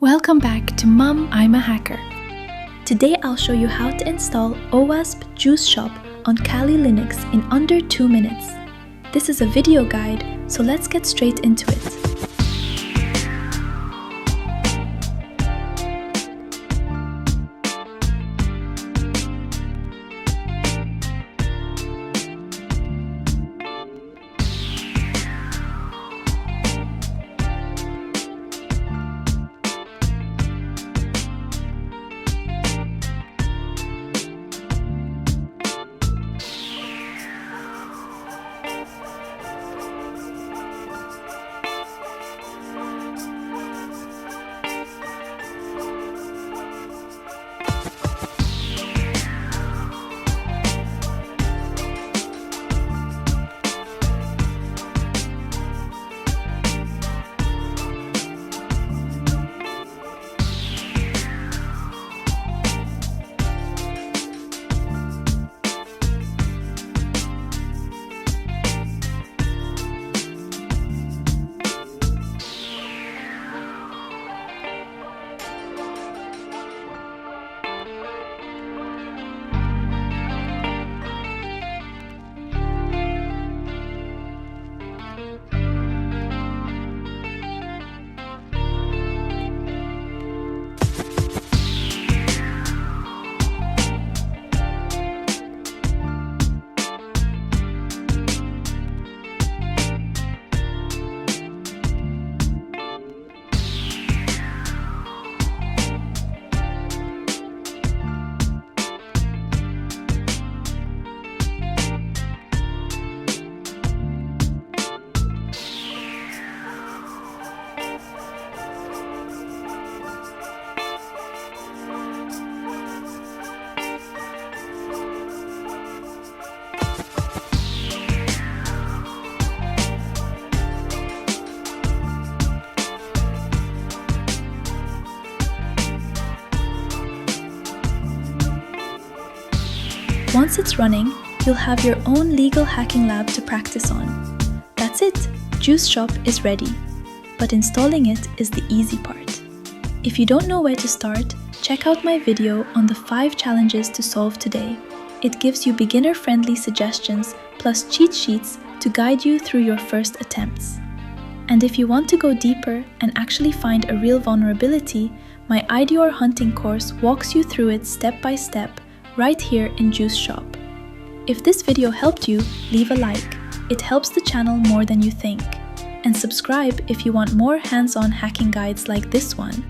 Welcome back to Mom, I'm a Hacker. Today I'll show you how to install OWASP Juice Shop on Kali Linux in under 2 minutes. This is a video guide, so let's get straight into it. Once it's running, you'll have your own legal hacking lab to practice on. That's it! Juice Shop is ready. But installing it is the easy part. If you don't know where to start, check out my video on the 5 challenges to solve today. It gives you beginner-friendly suggestions plus cheat sheets to guide you through your first attempts. And if you want to go deeper and actually find a real vulnerability, my IDOR hunting course walks you through it step by step right here in Juice Shop. If this video helped you, leave a like. It helps the channel more than you think. And subscribe if you want more hands-on hacking guides like this one.